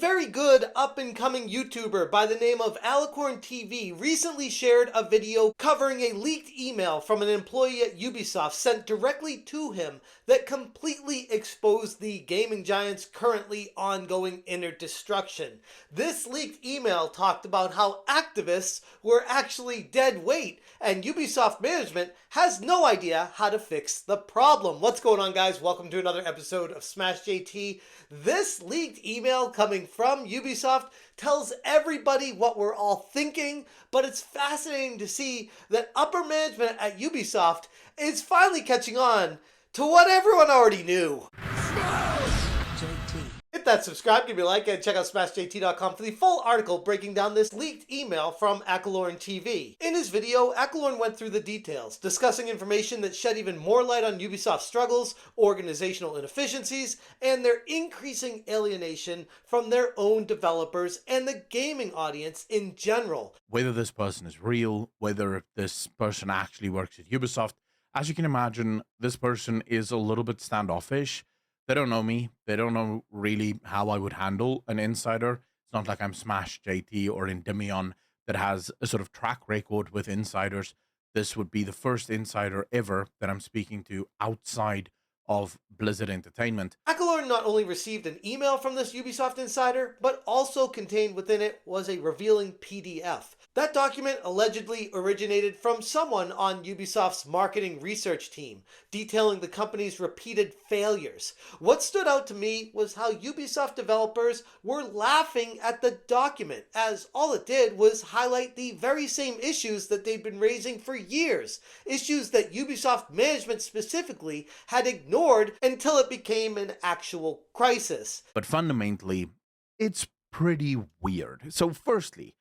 very good up-and-coming YouTuber by the name of Alicorn TV recently shared a video covering a leaked email from an employee at Ubisoft sent directly to him that completely exposed the gaming giant's currently ongoing inner destruction. This leaked email talked about how activists were actually dead weight, and Ubisoft management has no idea how to fix the problem. What's going on, guys? Welcome to another episode of Smash JT. This leaked email coming from Ubisoft tells everybody what we're all thinking, but it's fascinating to see that upper management at Ubisoft is finally catching on to what everyone already knew. Hit that subscribe, give me a like, and check out SmashJT.com for the full article breaking down this leaked email from Alicorn TV. In his video, Alicorn went through the details, discussing information that shed even more light on Ubisoft's struggles, organizational inefficiencies, and their increasing alienation from their own developers and the gaming audience in general. Whether this person is real, whether this person actually works at Ubisoft, as you can imagine, this person is a little bit standoffish. They don't know me. They don't know really how I would handle an insider. It's not like I'm Smash JT or Endymion that has a sort of track record with insiders. This would be the first insider ever that I'm speaking to outside of Blizzard Entertainment. Alicorn not only received an email from this Ubisoft insider, but also contained within it was a revealing PDF. That document allegedly originated from someone on Ubisoft's marketing research team, detailing the company's repeated failures. What stood out to me was how Ubisoft developers were laughing at the document, as all it did was highlight the very same issues that they'd been raising for years, issues that Ubisoft management specifically had ignored until it became an actual crisis. But fundamentally, it's pretty weird. So firstly,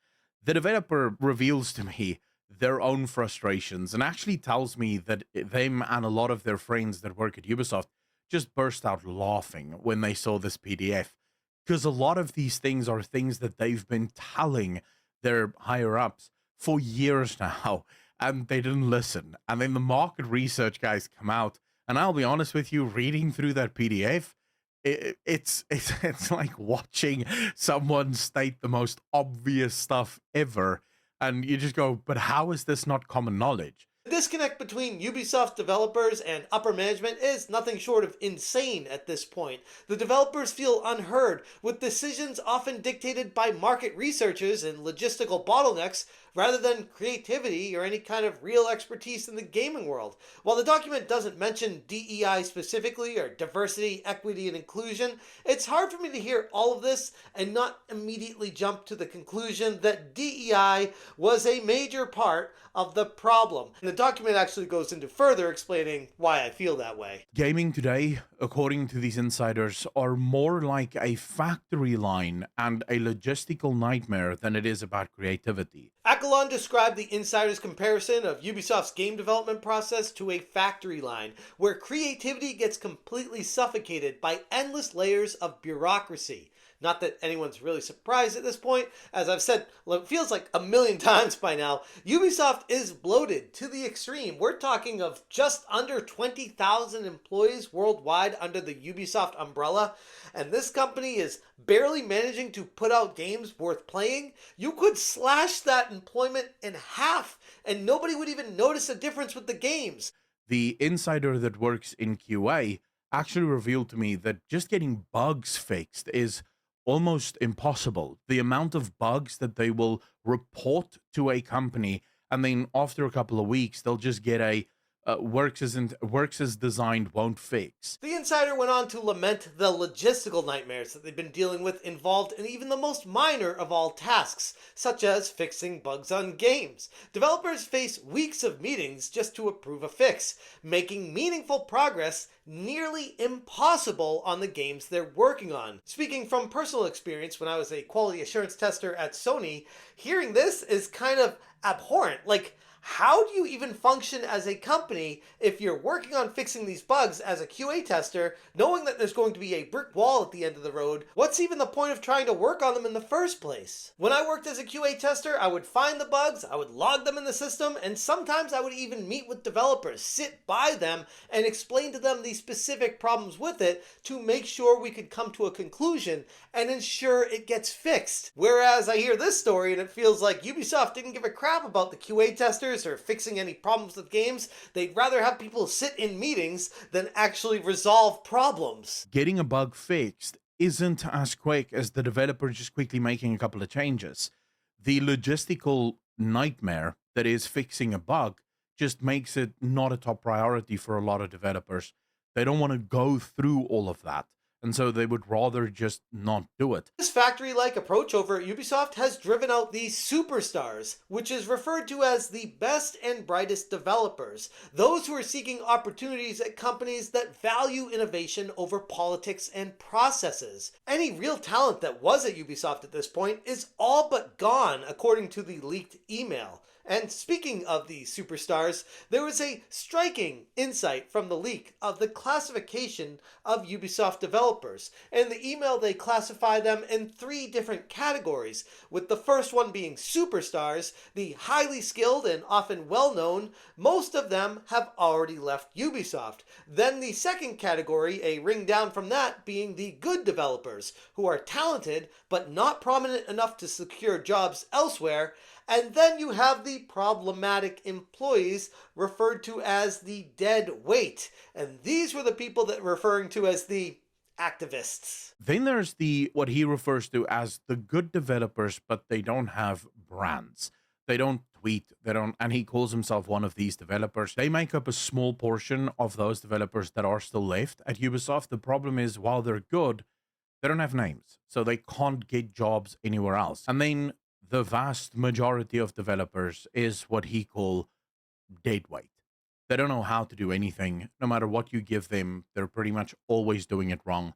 the developer reveals to me their own frustrations and actually tells me that them and a lot of their friends that work at Ubisoft just burst out laughing when they saw this PDF. Because a lot of these things are things that they've been telling their higher-ups for years now, and they didn't listen. And then the market research guys come out, and I'll be honest with you, reading through that PDF, it's like watching someone state the most obvious stuff ever, and you just go, but how is this not common knowledge? The disconnect between Ubisoft developers and upper management is nothing short of insane at this point. The developers feel unheard, with decisions often dictated by market researchers and logistical bottlenecks rather than creativity or any kind of real expertise in the gaming world. While the document doesn't mention DEI specifically, or diversity, equity, and inclusion, it's hard for me to hear all of this and not immediately jump to the conclusion that DEI was a major part of the problem. And the document actually goes into further explaining why I feel that way. Gaming today, according to these insiders, are more like a factory line and a logistical nightmare than it is about creativity. Alicorn described the insider's comparison of Ubisoft's game development process to a factory line, where creativity gets completely suffocated by endless layers of bureaucracy. Not that anyone's really surprised at this point. As I've said, it feels like a million times by now, Ubisoft is bloated to the extreme. We're talking of just under 20,000 employees worldwide under the Ubisoft umbrella, and this company is barely managing to put out games worth playing. You could slash that employment in half, and nobody would even notice a difference with the games. The insider that works in QA actually revealed to me that just getting bugs fixed is almost impossible. The amount of bugs that they will report to a company, and then after a couple of weeks, they'll just get a works as designed, won't fix. The insider went on to lament the logistical nightmares that they've been dealing with involved in even the most minor of all tasks, such as fixing bugs on games. Developers face weeks of meetings just to approve a fix, making meaningful progress nearly impossible on the games they're working on. Speaking from personal experience, when I was a quality assurance tester at Sony, hearing this is kind of abhorrent. Like, How do you even function as a company if you're working on fixing these bugs as a QA tester, knowing that there's going to be a brick wall at the end of the road? What's even the point of trying to work on them in the first place? When I worked as a QA tester, I would find the bugs, I would log them in the system, and sometimes I would even meet with developers, sit by them, and explain to them the specific problems with it to make sure we could come to a conclusion and ensure it gets fixed. Whereas I hear this story and it feels like Ubisoft didn't give a crap about the QA testers or fixing any problems with games. They'd rather have people sit in meetings than actually resolve problems. Getting a bug fixed isn't as quick as the developer just quickly making a couple of changes. The logistical nightmare that is fixing a bug just makes it not a top priority for a lot of developers. They don't want to go through all of that. And so they would rather just not do it. This factory-like approach over at Ubisoft has driven out the superstars, which is referred to as the best and brightest developers, those who are seeking opportunities at companies that value innovation over politics and processes. Any real talent that was at Ubisoft at this point is all but gone, according to the leaked email. And speaking of the superstars, there was a striking insight from the leak of the classification of Ubisoft developers. In the email, they classify them in 3 different categories, with the first one being superstars, the highly skilled and often well-known. Most of them have already left Ubisoft. Then the second category, a ring down from that, being the good developers, who are talented but not prominent enough to secure jobs elsewhere. And then you have the problematic employees, referred to as the dead weight. And these were the people that we're referring to as the activists. Then there's the what he refers to as the good developers, but they don't have brands. They don't tweet, they don't, and he calls himself one of these developers. They make up a small portion of those developers that are still left at Ubisoft. The problem is, while they're good, they don't have names, so they can't get jobs anywhere else. And then the vast majority of developers is what he call dead weight. They don't know how to do anything. No matter what you give them, they're pretty much always doing it wrong.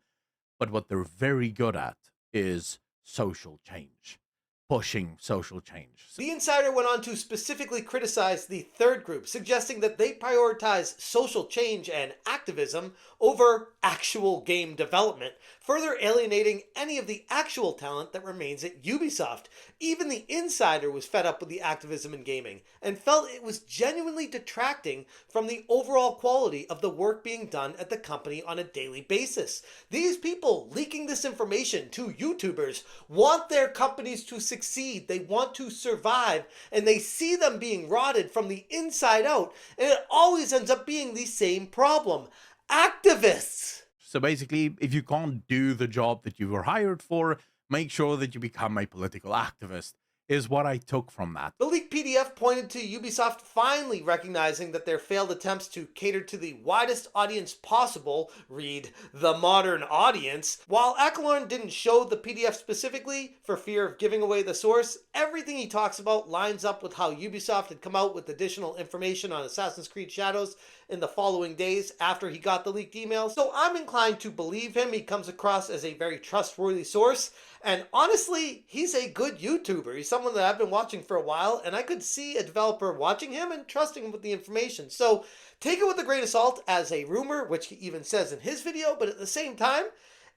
But what they're very good at is social change, pushing social change. The insider went on to specifically criticize the third group, suggesting that they prioritize social change and activism over actual game development, further alienating any of the actual talent that remains at Ubisoft. Even the insider was fed up with the activism in gaming and felt it was genuinely detracting from the overall quality of the work being done at the company on a daily basis. These people leaking this information to YouTubers want their companies to succeed. They want to survive, and they see them being rotted from the inside out, and it always ends up being the same problem. Activists! So basically, if you can't do the job that you were hired for, make sure that you become a political activist, is what I took from that. The leaked PDF pointed to Ubisoft finally recognizing that their failed attempts to cater to the widest audience possible, read the modern audience. While Akelorn didn't show the PDF specifically for fear of giving away the source, everything he talks about lines up with how Ubisoft had come out with additional information on Assassin's Creed Shadows in the following days after he got the leaked email. So I'm inclined to believe him. He comes across as a very trustworthy source. And honestly, he's a good YouTuber. He's someone that I've been watching for a while, and I could see a developer watching him and trusting him with the information. So take it with a grain of salt as a rumor, which he even says in his video, but at the same time,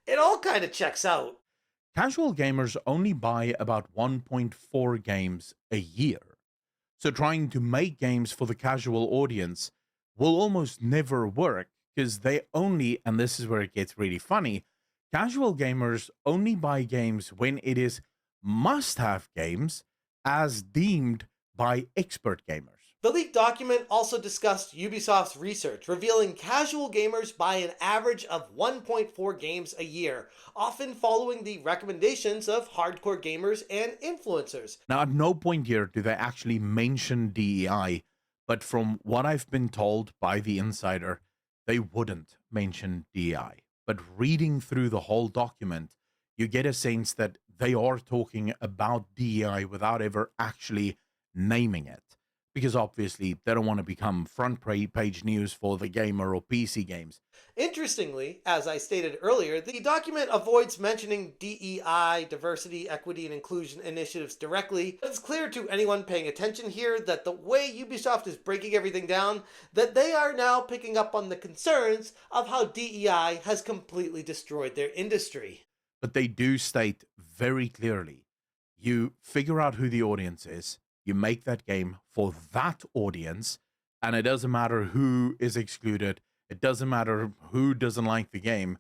it all kind of checks out. Casual gamers only buy about 1.4 games a year. So trying to make games for the casual audience will almost never work because they only, and this is where it gets really funny, casual gamers only buy games when it is must-have games as deemed by expert gamers. The leaked document also discussed Ubisoft's research, revealing casual gamers buy an average of 1.4 games a year, often following the recommendations of hardcore gamers and influencers. Now, at no point here do they actually mention DEI, but from what I've been told by the insider, they wouldn't mention DEI. But reading through the whole document, you get a sense that they are talking about DEI without ever actually naming it. because obviously they don't want to become page news for the gamer or PC games. Interestingly, as I stated earlier, the document avoids mentioning DEI, diversity, equity, and inclusion initiatives directly. It's clear to anyone paying attention here that the way Ubisoft is breaking everything down, that they are now picking up on the concerns of how DEI has completely destroyed their industry. But they do state very clearly, you figure out who the audience is, you make that game for that audience, and it doesn't matter who is excluded, it doesn't matter who doesn't like the game,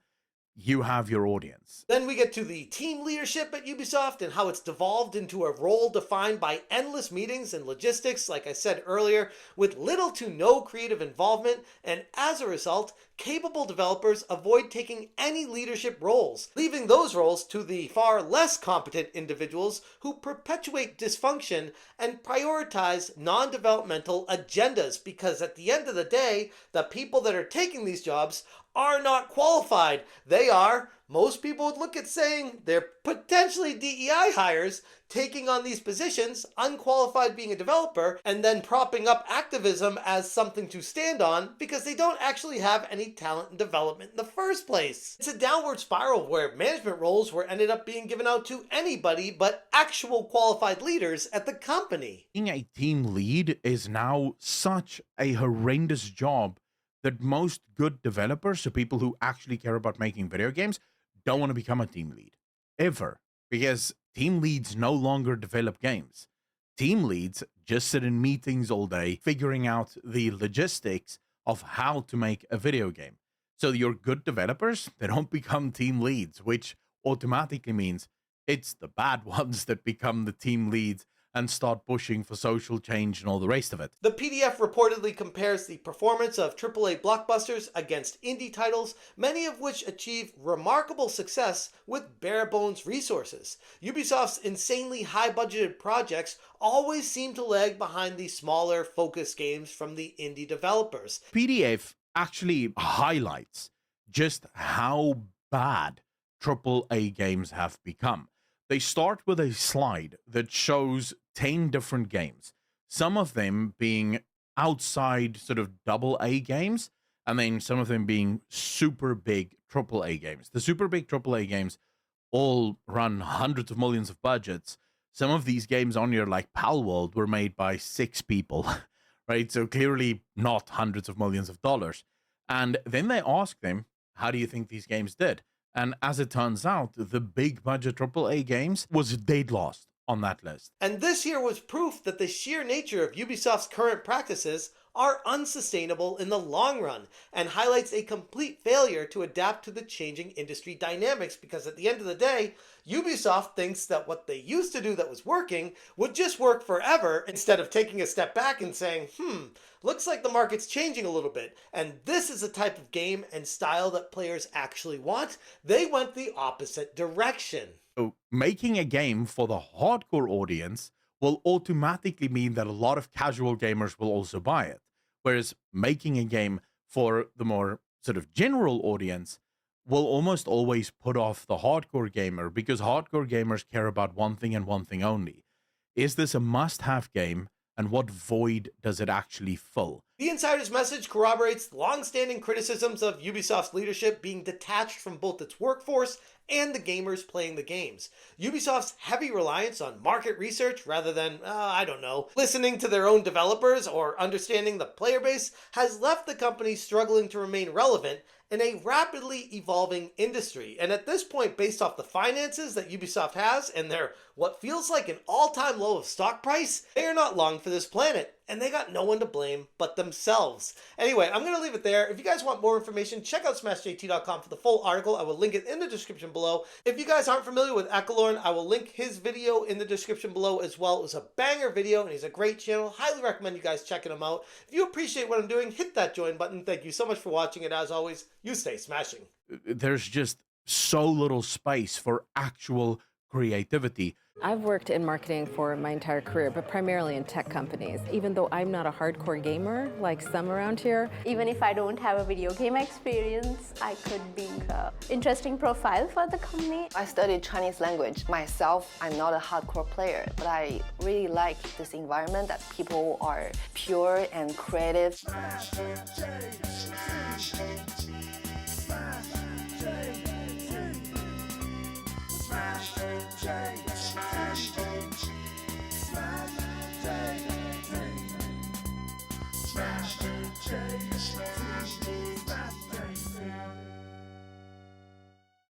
you have your audience. Then we get to the team leadership at Ubisoft and how it's devolved into a role defined by endless meetings and logistics, like I said earlier, with little to no creative involvement, and as a result, capable developers avoid taking any leadership roles, leaving those roles to the far less competent individuals who perpetuate dysfunction and prioritize non developmental agendas, because at the end of the day, the people that are taking these jobs are not qualified. They are, most people would look at saying they're potentially DEI hires taking on these positions, unqualified being a developer, and then propping up activism as something to stand on because they don't actually have any talent and development in the first place. It's a downward spiral where management roles were ended up being given out to anybody but actual qualified leaders at the company. Being a team lead is now such a horrendous job that most good developers, so people who actually care about making video games, don't want to become a team lead ever, because team leads no longer develop games. Team leads just sit in meetings all day figuring out the logistics of how to make a video game. So your good developers, they don't become team leads, which automatically means it's the bad ones that become the team leads and start pushing for social change and all the rest of it. The PDF reportedly compares the performance of AAA blockbusters against indie titles, many of which achieve remarkable success with bare bones resources. Ubisoft's insanely high budgeted projects always seem to lag behind the smaller, focused games from the indie developers. PDF actually highlights just how bad AAA games have become. They start with a slide that shows 10 different games, some of them being outside sort of double A games, and then some of them being super big AAA games. The super big AAA games all run hundreds of millions of budgets. Some of these games on here, like Palworld, were made by 6 people, right? So clearly not hundreds of millions of dollars. And then they ask them, how do you think these games did? And as it turns out, the big budget AAA games was dead last on that list. And this here was proof that the sheer nature of Ubisoft's current practices are unsustainable in the long run, and highlights a complete failure to adapt to the changing industry dynamics, because at the end of the day, Ubisoft thinks that what they used to do that was working would just work forever, instead of taking a step back and saying, looks like the market's changing a little bit, and this is the type of game and style that players actually want. They went the opposite direction. So making a game for the hardcore audience will automatically mean that a lot of casual gamers will also buy it. Whereas making a game for the more sort of general audience will almost always put off the hardcore gamer, because hardcore gamers care about one thing and one thing only. Is this a must have game? And what void does it actually fill? The insider's message corroborates long-standing criticisms of Ubisoft's leadership being detached from both its workforce and the gamers playing the games. Ubisoft's heavy reliance on market research rather than, listening to their own developers or understanding the player base has left the company struggling to remain relevant in a rapidly evolving industry. And at this point, based off the finances that Ubisoft has and their what feels like an all-time low of stock price, they are not long for this planet. And they got no one to blame but themselves. Anyway, I'm going to leave it there. If you guys want more information, check out smashjt.com for the full article. I will link it in the description below. If you guys aren't familiar with Ekalorn, I will link his video in the description below as well. It was a banger video, and he's a great channel. Highly recommend you guys checking him out. If you appreciate what I'm doing, hit that join button. Thank you so much for watching, and as always, you stay smashing. There's just so little space for actual creativity. I've worked in marketing for my entire career, but primarily in tech companies. Even though I'm not a hardcore gamer like some around here, even if I don't have a video game experience, I could be an interesting profile for the company. I studied Chinese language. Myself, I'm not a hardcore player, but I really like this environment that people are pure and creative.